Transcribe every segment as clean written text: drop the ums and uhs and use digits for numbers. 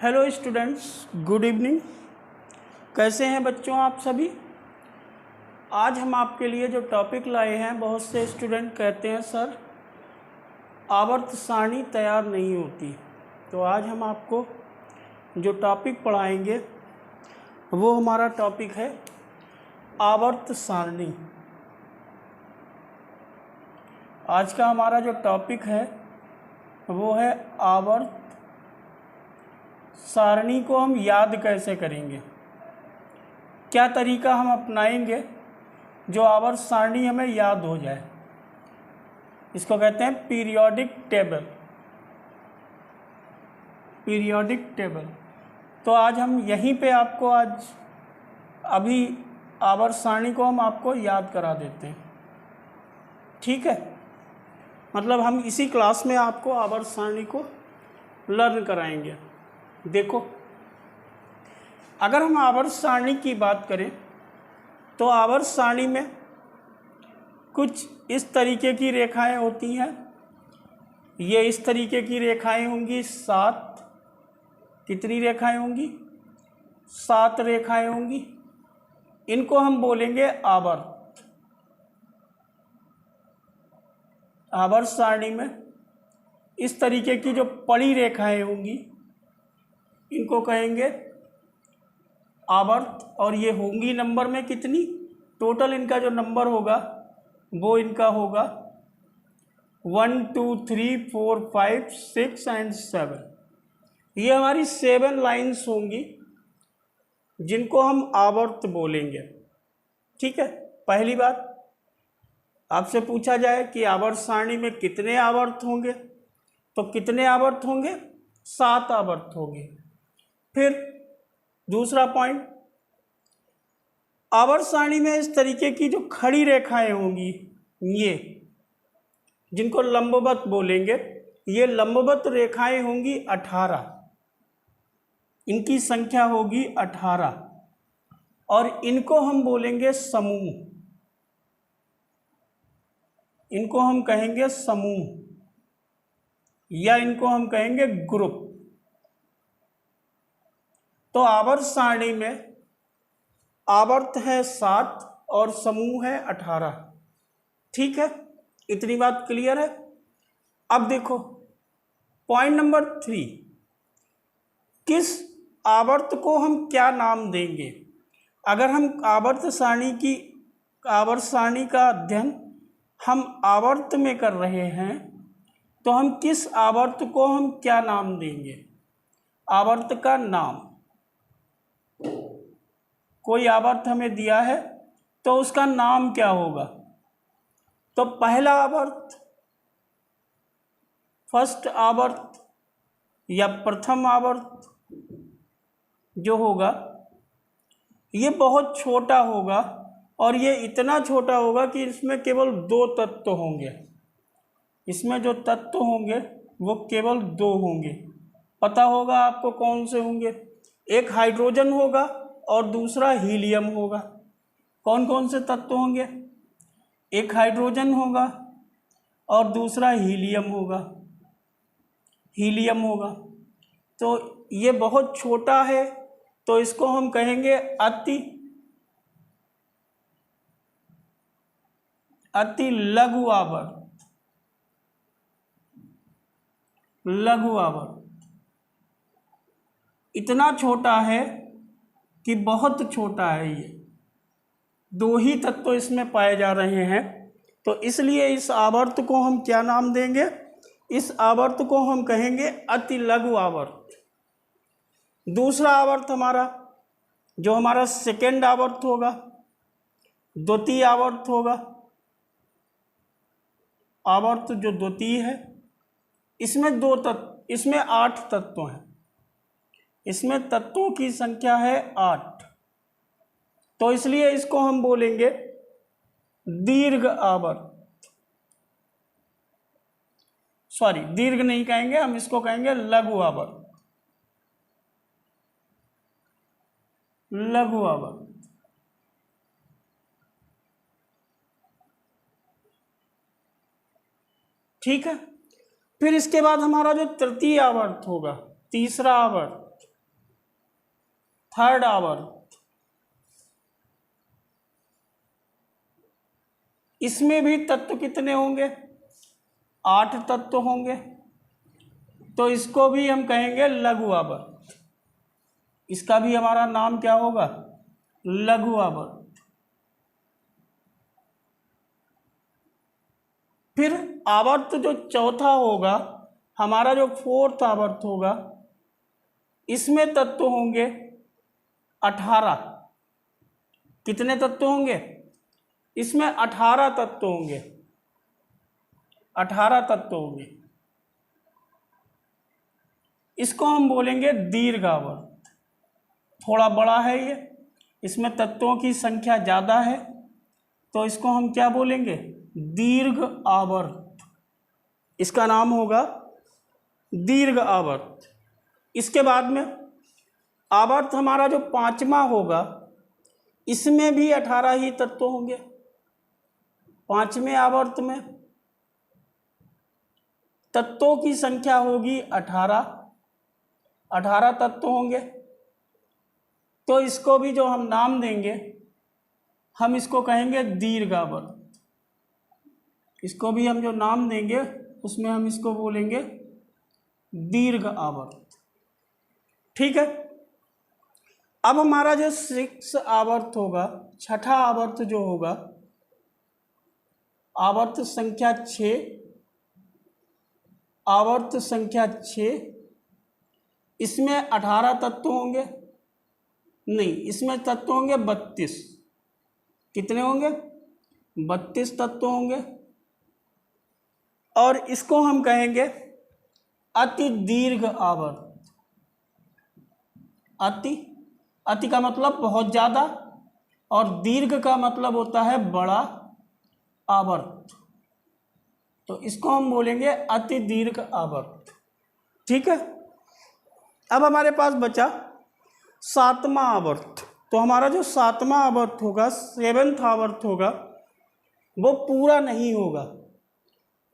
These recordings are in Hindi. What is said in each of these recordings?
Hello students, good evening. कैसे हैं बच्चों आप सभी। आज हम आपके लिए जो टॉपिक लाए हैं, बहुत से स्टूडेंट कहते हैं सर आवर्त सारणी तैयार नहीं होती। तो आज हम आपको जो टॉपिक पढ़ाएंगे वो हमारा टॉपिक है आवर्त सारणी। आज का हमारा जो टॉपिक है वो है आवर्त सारणी को हम याद कैसे करेंगे, क्या तरीका हम अपनाएंगे जो आवर्त सारणी हमें याद हो जाए। इसको कहते हैं पीरियोडिक टेबल। Periodic table. तो आज हम यहीं पे आपको अभी आवर्त सारणी को हम आपको याद करा देते हैं, ठीक है। मतलब हम इसी क्लास में आपको आवर्त सारणी को लर्न कराएंगे। देखो, अगर हम आवर्त सारणी की बात करें तो आवर्त सारणी में कुछ इस तरीके की रेखाएं होती हैं। ये इस तरीके की रेखाएं होंगी, 7 कितनी रेखाएं होंगी, 7 रेखाएं होंगी। इनको हम बोलेंगे आवर्त। आवर्त सारणी में इस तरीके की जो पड़ी रेखाएं होंगी इनको कहेंगे आवर्त। और ये होंगी नंबर में कितनी, टोटल इनका जो नंबर होगा वो इनका होगा 1 2 3 4 5 6 एंड 7। ये हमारी 7 लाइन्स होंगी जिनको हम आवर्त बोलेंगे, ठीक है। पहली बात, आपसे पूछा जाए कि आवर्त सारणी में कितने आवर्त होंगे, तो कितने आवर्त होंगे, 7 आवर्त होंगे। फिर दूसरा पॉइंट, आवर्त सारणी में इस तरीके की जो खड़ी रेखाएं होंगी, ये जिनको लंबवत बोलेंगे, ये लंबवत रेखाएं होंगी 18। इनकी संख्या होगी 18 और इनको हम बोलेंगे समूह। इनको हम कहेंगे समूह या इनको हम कहेंगे ग्रुप। तो आवर्त सारणी में आवर्त है 7 और समूह है 18, ठीक है। इतनी बात क्लियर है। अब देखो पॉइंट नंबर 3, किस आवर्त को हम क्या नाम देंगे। अगर हम आवर्त सारणी का अध्ययन हम आवर्त में कर रहे हैं तो हम किस आवर्त को हम क्या नाम देंगे। आवर्त का नाम, कोई आवर्त हमें दिया है तो उसका नाम क्या होगा। तो पहला आवर्त, फर्स्ट आवर्त या प्रथम आवर्त जो होगा ये बहुत छोटा होगा और ये इतना छोटा होगा कि इसमें केवल 2 तत्व होंगे। इसमें जो तत्व होंगे वो केवल 2 होंगे। पता होगा आपको कौन से होंगे, एक हाइड्रोजन होगा और दूसरा हीलियम होगा। कौन कौन से तत्व होंगे, एक हाइड्रोजन होगा और दूसरा हीलियम होगा। हीलियम होगा। तो ये बहुत छोटा है तो इसको हम कहेंगे अति लघु आवर्त। लघु आवर्त इतना छोटा है कि बहुत छोटा है। ये 2 ही तत्व इसमें पाए जा रहे हैं, तो इसलिए इस आवर्त को हम क्या नाम देंगे, इस आवर्त को हम कहेंगे अति लघु आवर्त। दूसरा आवर्त हमारा, जो हमारा सेकेंड आवर्त होगा, द्वितीय आवर्त होगा। आवर्त जो द्वितीय है इसमें 8 तत्व हैं। इसमें तत्वों की संख्या है 8, तो इसलिए इसको हम बोलेंगे दीर्घ आवर्त। सॉरी, दीर्घ नहीं कहेंगे, हम इसको कहेंगे लघु आवर्त। लघु आवर्त, ठीक है। फिर इसके बाद हमारा जो तृतीय आवर्त होगा, तीसरा आवर्त, थर्ड आवर्त, इसमें भी तत्व कितने होंगे? 8 तत्व होंगे, तो इसको भी हम कहेंगे लघु आवर्त। इसका भी हमारा नाम क्या होगा? लघु आवर्त। फिर आवर्त जो चौथा होगा, हमारा जो फोर्थ आवर्त होगा, इसमें तत्व होंगे 18। कितने तत्व होंगे? इसमें 18 तत्व होंगे, 18 तत्व होंगे। इसको हम बोलेंगे दीर्घ आवर्त। थोड़ा बड़ा है ये, इसमें तत्वों की संख्या ज़्यादा है, तो इसको हम क्या बोलेंगे? दीर्घ आवर्त। इसका नाम होगा दीर्घ आवर्त। इसके बाद में आवर्त हमारा जो पांचवा होगा, इसमें भी 18 ही तत्व होंगे। पांचवें आवर्त में तत्वों की संख्या होगी 18, 18 तत्व होंगे। तो इसको भी जो हम नाम देंगे, हम इसको कहेंगे दीर्घ आवर्त। इसको भी हम जो नाम देंगे, उसमें हम इसको बोलेंगे दीर्घ आवर्त। ठीक है। अब हमारा जो 6 आवर्त होगा, छठा आवर्त जो होगा, आवर्त संख्या 6, आवर्त संख्या 6, इसमें 18 तत्व होंगे? नहीं, इसमें तत्व होंगे 32। कितने होंगे? 32 तत्व होंगे। और इसको हम कहेंगे अति दीर्घ आवर्त। अति का मतलब बहुत ज़्यादा, और दीर्घ का मतलब होता है बड़ा आवर्त। तो इसको हम बोलेंगे अति दीर्घ आवर्त। ठीक है। अब हमारे पास बचा 7वां आवर्त। तो हमारा जो 7वां आवर्त होगा, 7th आवर्त होगा, वो पूरा नहीं होगा,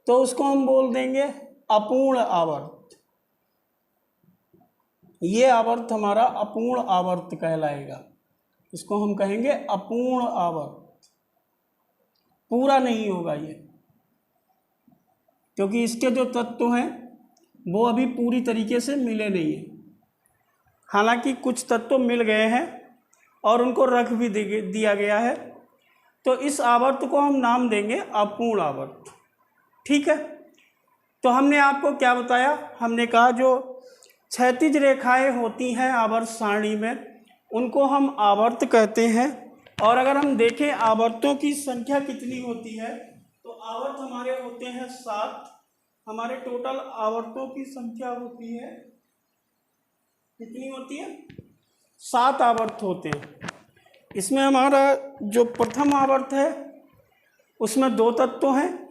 तो उसको हम बोल देंगे अपूर्ण आवर्त। ये आवर्त हमारा अपूर्ण आवर्त कहलाएगा। इसको हम कहेंगे अपूर्ण आवर्त। पूरा नहीं होगा ये, क्योंकि इसके जो तत्व हैं वो अभी पूरी तरीके से मिले नहीं हैं। हालांकि कुछ तत्व मिल गए हैं और उनको रख भी दिया गया है, तो इस आवर्त को हम नाम देंगे अपूर्ण आवर्त। ठीक है। तो हमने आपको क्या बताया? हमने कहा जो क्षैतिज रेखाएं होती हैं आवर्त सारणी में, उनको हम आवर्त कहते हैं। और अगर हम देखें आवर्तों की संख्या कितनी होती है, तो आवर्त हमारे होते हैं 7। हमारे टोटल आवर्तों की संख्या होती है, कितनी होती है? 7 आवर्त होते हैं। इसमें हमारा जो प्रथम आवर्त है, उसमें 2 तत्व हैं,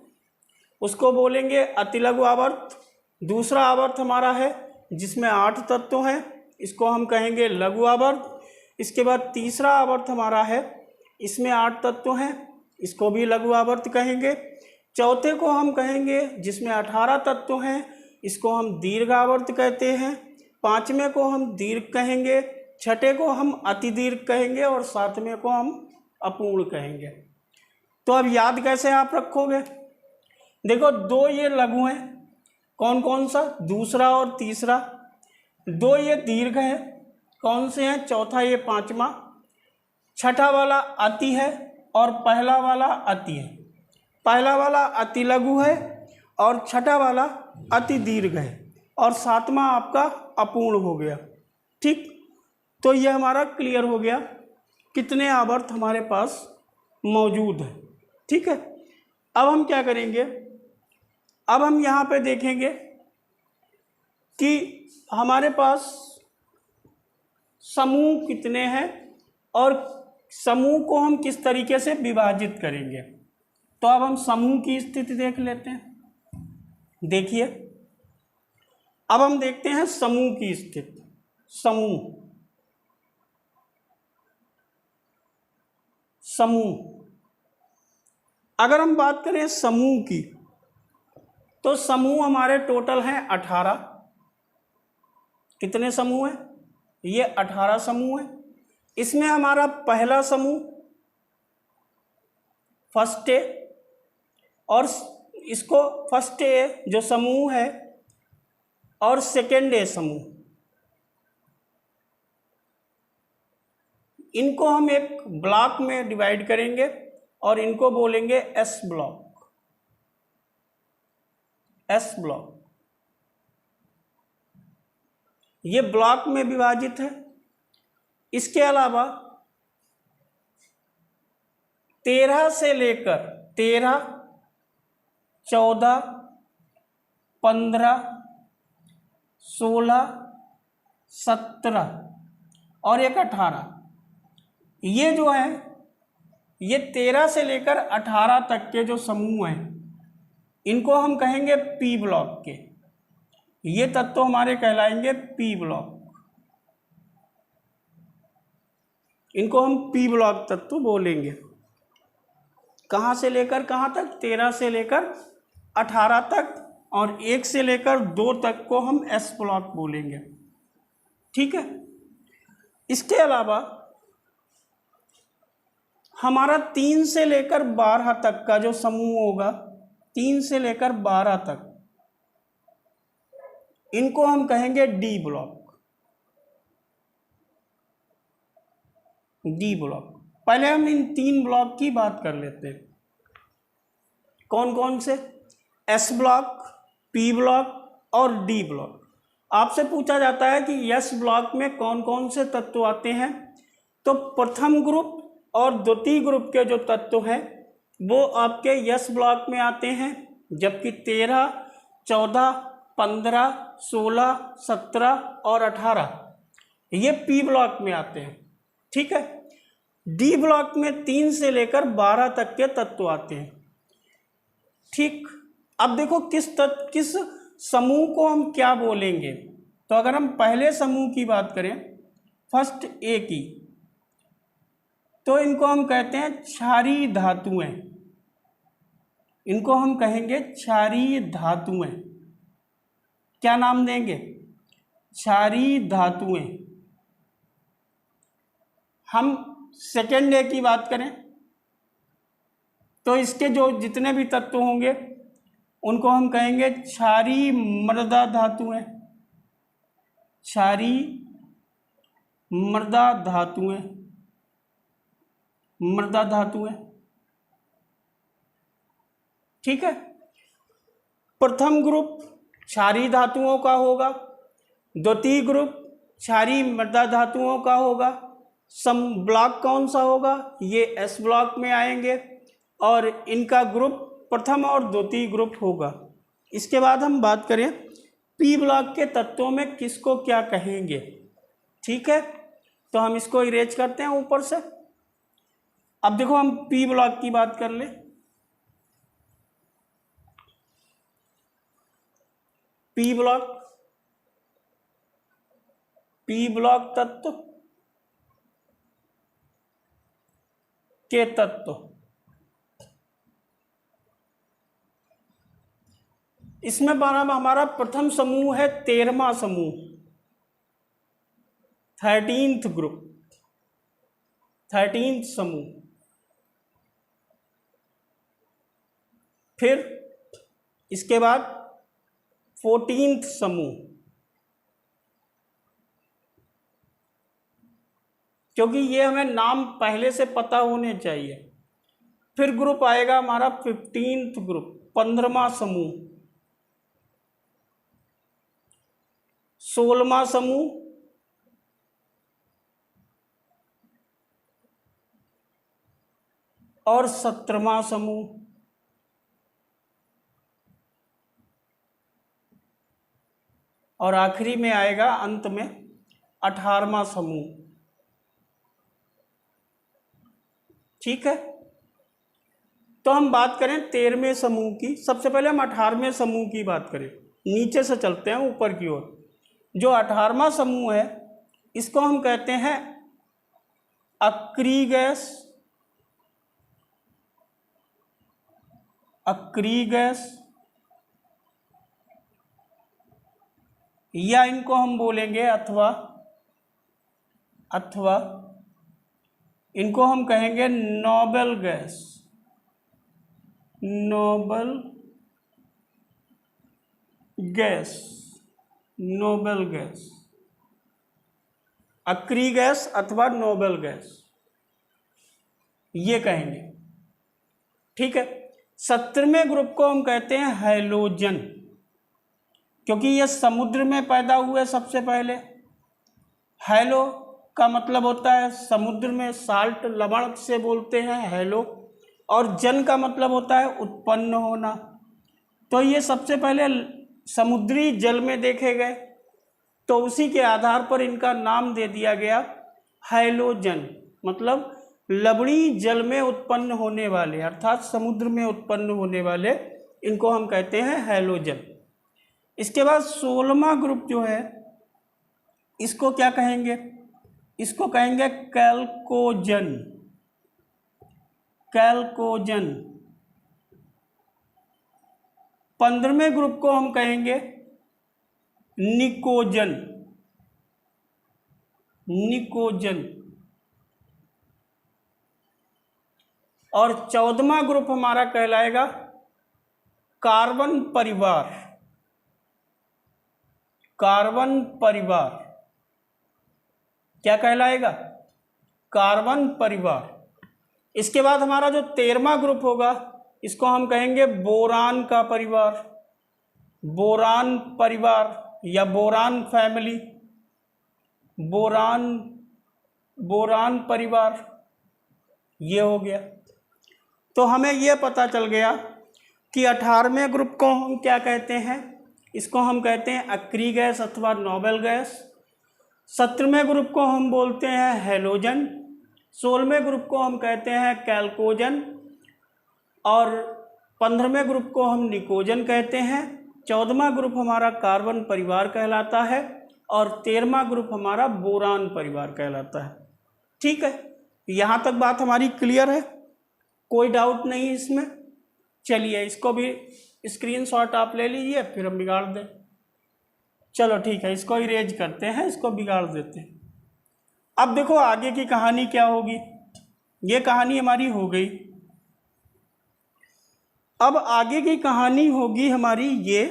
उसको बोलेंगे अतिलघु आवर्त। दूसरा आवर्त हमारा है जिसमें 8 तत्व हैं, इसको हम कहेंगे लघु आवर्त। इसके बाद तीसरा आवर्त हमारा है, इसमें 8 तत्व हैं, इसको भी लघु आवर्त कहेंगे। चौथे को हम कहेंगे जिसमें 18 तत्व हैं, इसको हम दीर्घ आवर्त कहते हैं। पांचवें को हम दीर्घ कहेंगे, छठे को हम अति दीर्घ कहेंगे, और सातवें को हम अपूर्ण कहेंगे। तो अब याद कैसे आप रखोगे? देखो, 2 ये लघु हैं, कौन कौन सा? दूसरा और तीसरा। 2 ये दीर्घ है, कौन से हैं? चौथा ये 5वां। छठा वाला अति है और पहला वाला अति है। पहला वाला अति लघु है और छठा वाला अति दीर्घ है, और 7वां आपका अपूर्ण हो गया। ठीक। तो ये हमारा क्लियर हो गया कितने आवर्त हमारे पास मौजूद है। ठीक है। अब हम क्या करेंगे? अब हम यहाँ पे देखेंगे कि हमारे पास समूह कितने हैं और समूह को हम किस तरीके से विभाजित करेंगे। तो अब हम समूह की स्थिति देख लेते हैं। देखिए, अब हम देखते हैं समूह की स्थिति। समूह अगर हम बात करें समूह की, तो समूह हमारे टोटल हैं 18। कितने समूह हैं? ये 18 समूह हैं। इसमें हमारा पहला समूह फर्स्ट ए, और इसको फर्स्ट ए जो समूह है और सेकेंड ए समूह, इनको हम एक ब्लॉक में डिवाइड करेंगे और इनको बोलेंगे एस ब्लॉक। एस ब्लॉक ये ब्लॉक में विभाजित है। इसके अलावा 13 से लेकर 13, 14, 15, 16, 17 और एक 18, ये जो है ये 13 से लेकर 18 तक के जो समूह हैं इनको हम कहेंगे पी ब्लॉक के। ये तत्व हमारे कहलाएंगे पी ब्लॉक, इनको हम पी ब्लॉक तत्व बोलेंगे। कहाँ से लेकर कहाँ तक? 13 से लेकर 18 तक, और 1 से लेकर 2 तक को हम एस ब्लॉक बोलेंगे। ठीक है। इसके अलावा हमारा 3 से लेकर 12 तक का जो समूह होगा, 3 से लेकर 12 तक, इनको हम कहेंगे डी ब्लॉक। D block. पहले हम इन 3 ब्लॉक की बात कर लेते हैं। कौन कौन से? एस ब्लॉक, पी ब्लॉक और डी ब्लॉक। आपसे पूछा जाता है कि एस ब्लॉक में कौन कौन से तत्व आते हैं, तो प्रथम ग्रुप और द्वितीय ग्रुप के जो तत्व हैं वो आपके एस ब्लॉक में आते हैं, जबकि 13, 14, 15, 16, 17 और 18 ये पी ब्लॉक में आते हैं। ठीक है। डी ब्लॉक में 3 से लेकर 12 तक के तत्व आते हैं। ठीक। अब देखो किस समूह को हम क्या बोलेंगे। तो अगर हम पहले समूह की बात करें, फर्स्ट ए की, तो इनको हम कहते हैं क्षारीय धातुएं। इनको हम कहेंगे क्षारीय धातुएं। क्या नाम देंगे? क्षारीय धातुएं। हम सेकेंड ए की बात करें तो इसके जो जितने भी तत्व होंगे उनको हम कहेंगे क्षारीय मृदा धातुएं। क्षारीय मृदा धातुएं। मृदा धातुएं। ठीक है। प्रथम ग्रुप क्षारीय धातुओं का होगा, द्वितीय ग्रुप क्षारीय मृदा धातुओं का होगा। सम ब्लॉक कौन सा होगा? ये एस ब्लॉक में आएंगे और इनका ग्रुप प्रथम और द्वितीय ग्रुप होगा। इसके बाद हम बात करें पी ब्लॉक के तत्वों में किसको क्या कहेंगे। ठीक है। तो हम इसको इरेज करते हैं ऊपर से। अब देखो हम पी ब्लॉक की बात कर ले। पी ब्लॉक, पी ब्लॉक तत्व के तत्व, इसमें हमारा प्रथम समूह है 13वां समूह, 13th ग्रुप, 13th समूह। फिर इसके बाद 14th समूह, क्योंकि ये हमें नाम पहले से पता होने चाहिए। फिर ग्रुप आएगा हमारा 15th ग्रुप, 15वां समूह, 16वां समूह, और 17वां समूह। और आखिरी में आएगा अंत में 18वां समूह। ठीक है। तो हम बात करें 13वें समूह की। सबसे पहले हम 18वें समूह की बात करें। नीचे से चलते हैं ऊपर की ओर। जो 18वां समूह है इसको हम कहते हैं अक्रिय गैस। अक्रिय गैस, या इनको हम बोलेंगे अथवा इनको हम कहेंगे noble gas, noble gas, noble gas, अक्री गैस अथवा नोबल गैस ये कहेंगे। ठीक है। 17वें ग्रुप को हम कहते हैं हैलोजन, क्योंकि ये समुद्र में पैदा हुए सबसे पहले। हैलो का मतलब होता है समुद्र में, साल्ट लवण से बोलते हैं हैलो, और जन का मतलब होता है उत्पन्न होना। तो ये सबसे पहले समुद्री जल में देखे गए, तो उसी के आधार पर इनका नाम दे दिया गया हैलोजन, मतलब लवणीय जल में उत्पन्न होने वाले, अर्थात समुद्र में उत्पन्न होने वाले, इनको हम कहते हैं हैलोजन। इसके बाद 16वां ग्रुप जो है इसको क्या कहेंगे? इसको कहेंगे कैल्कोजन, कैल्कोजन। 15वें ग्रुप को हम कहेंगे निकोजन, निकोजन। और 14वां ग्रुप हमारा कहलाएगा कार्बन परिवार, कार्बन परिवार। क्या कहलाएगा? कार्बन परिवार। इसके बाद हमारा जो 13वां ग्रुप होगा इसको हम कहेंगे बोरान का परिवार, बोरान परिवार या बोरान फैमिली, बोरान, बोरान परिवार, ये हो गया। तो हमें यह पता चल गया कि 18वें ग्रुप को हम क्या कहते हैं? इसको हम कहते हैं अक्री गैस अथवा नोबल गैस। 17वें ग्रुप को हम बोलते हैं हैलोजन। 16वें ग्रुप को हम कहते हैं कैल्कोजन, और 15वें ग्रुप को हम निकोजन कहते हैं। 14वां ग्रुप हमारा कार्बन परिवार कहलाता है, और 13वां ग्रुप हमारा बोरान परिवार कहलाता है। ठीक है, यहाँ तक बात हमारी क्लियर है, कोई डाउट नहीं इसमें। चलिए इसको भी स्क्रीनशॉट आप ले लीजिए, फिर हम बिगाड़ दें। चलो ठीक है, इसको इरेज करते हैं, इसको बिगाड़ देते हैं। अब देखो आगे की कहानी क्या होगी। ये कहानी हमारी हो गई। अब आगे की कहानी होगी हमारी ये,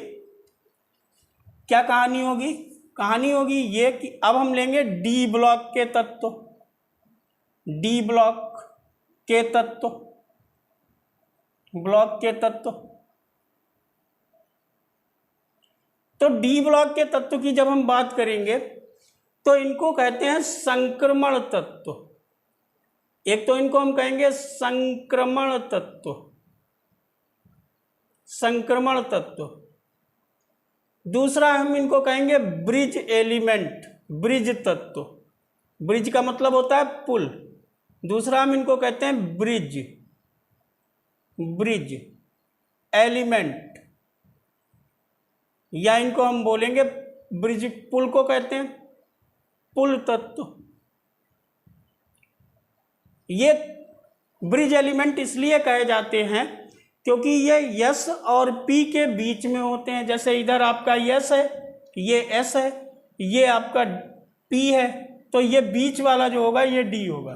क्या कहानी होगी? कहानी होगी ये कि अब हम लेंगे डी ब्लॉक के तत्व, डी ब्लॉक के तत्व, ब्लॉक के तत्व। तो डी ब्लॉक के तत्व की जब हम बात करेंगे तो इनको कहते हैं संक्रमण तत्व। एक तो इनको हम कहेंगे संक्रमण तत्व, संक्रमण तत्व। दूसरा हम इनको कहेंगे ब्रिज एलिमेंट, ब्रिज तत्व। ब्रिज का मतलब होता है पुल। दूसरा हम इनको कहते हैं ब्रिज, ब्रिज एलिमेंट, या इनको हम बोलेंगे ब्रिज, पुल को कहते हैं पुल तत्व। ये ब्रिज एलिमेंट इसलिए कहे जाते हैं क्योंकि ये यस और पी के बीच में होते हैं। जैसे इधर आपका यस है, ये एस है, ये आपका पी है, तो ये बीच वाला जो होगा ये डी होगा।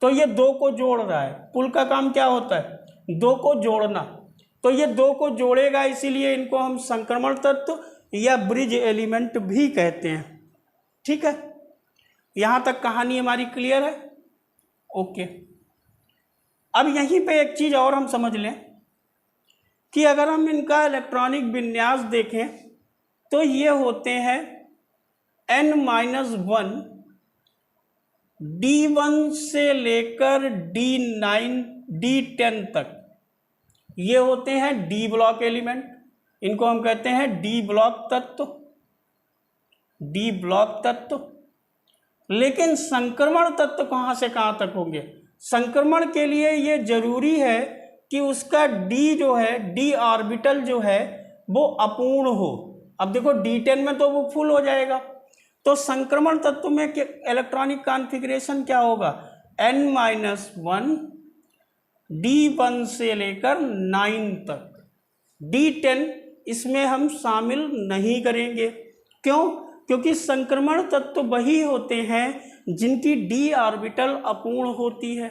तो ये दो को जोड़ रहा है। पुल का काम क्या होता है? दो को जोड़ना। तो ये दो को जोड़ेगा, इसीलिए इनको हम संक्रमण तत्व या ब्रिज एलिमेंट भी कहते हैं। ठीक है, यहाँ तक कहानी हमारी क्लियर है? ओके। अब यहीं पे एक चीज़ और हम समझ लें कि अगर हम इनका इलेक्ट्रॉनिक विन्यास देखें तो ये होते हैं n-1 D1 से लेकर D9 D10 तक, ये होते हैं डी ब्लॉक एलिमेंट। इनको हम कहते हैं डी ब्लॉक तत्व, डी ब्लॉक तत्व। लेकिन संक्रमण तत्व कहाँ से कहाँ तक होंगे? संक्रमण के लिए ये जरूरी है कि उसका डी जो है, डी ऑर्बिटल जो है वो अपूर्ण हो। अब देखो D10 में तो वो फुल हो जाएगा, तो संक्रमण तत्व में इलेक्ट्रॉनिक कॉन्फ़िगरेशन क्या होगा? n-1 D1 से लेकर 9 तक। D10 इसमें हम शामिल नहीं करेंगे। क्यों? क्योंकि संक्रमण तत्व वही होते हैं जिनकी d ऑर्बिटल अपूर्ण होती है।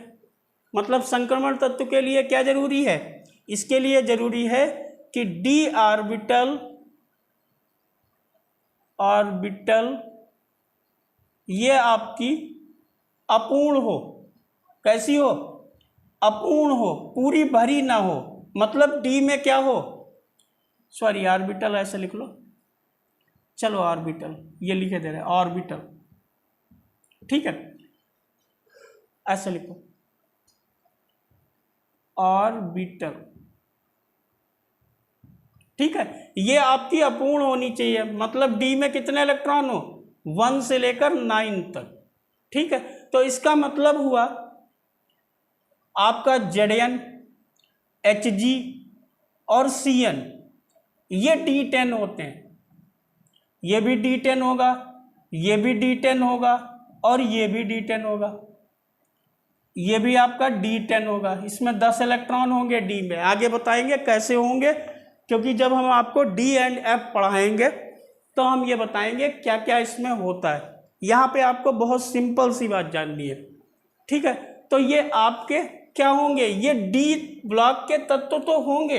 मतलब संक्रमण तत्व के लिए क्या जरूरी है, इसके लिए जरूरी है कि d ऑर्बिटल ये आपकी अपूर्ण हो। कैसी हो, अपूर्ण हो, पूरी भरी ना हो। मतलब d में क्या हो, सॉरी ऑर्बिटल ऐसे लिख लो, चलो ऑर्बिटल ये लिखे दे रहे हैं ऑर्बिटल, ठीक है, ऐसे लिखो ऑर्बिटल, ठीक है। ये आपकी अपूर्ण होनी चाहिए, मतलब d में कितने इलेक्ट्रॉन हो, 1 से लेकर 9 तक, ठीक है। तो इसका मतलब हुआ आपका Zn, Hg और Cn ये d10 होते हैं। ये भी d10 होगा, ये भी d10 होगा और ये भी d10 होगा, ये भी आपका d10 होगा। इसमें 10 इलेक्ट्रॉन होंगे d में, आगे बताएंगे कैसे होंगे, क्योंकि जब हम आपको d एंड f पढ़ाएंगे तो हम ये बताएंगे क्या क्या इसमें होता है। यहाँ पे आपको बहुत सिंपल सी बात जाननी है, ठीक है। तो ये आपके क्या होंगे, ये d ब्लॉक के तत्व तो होंगे,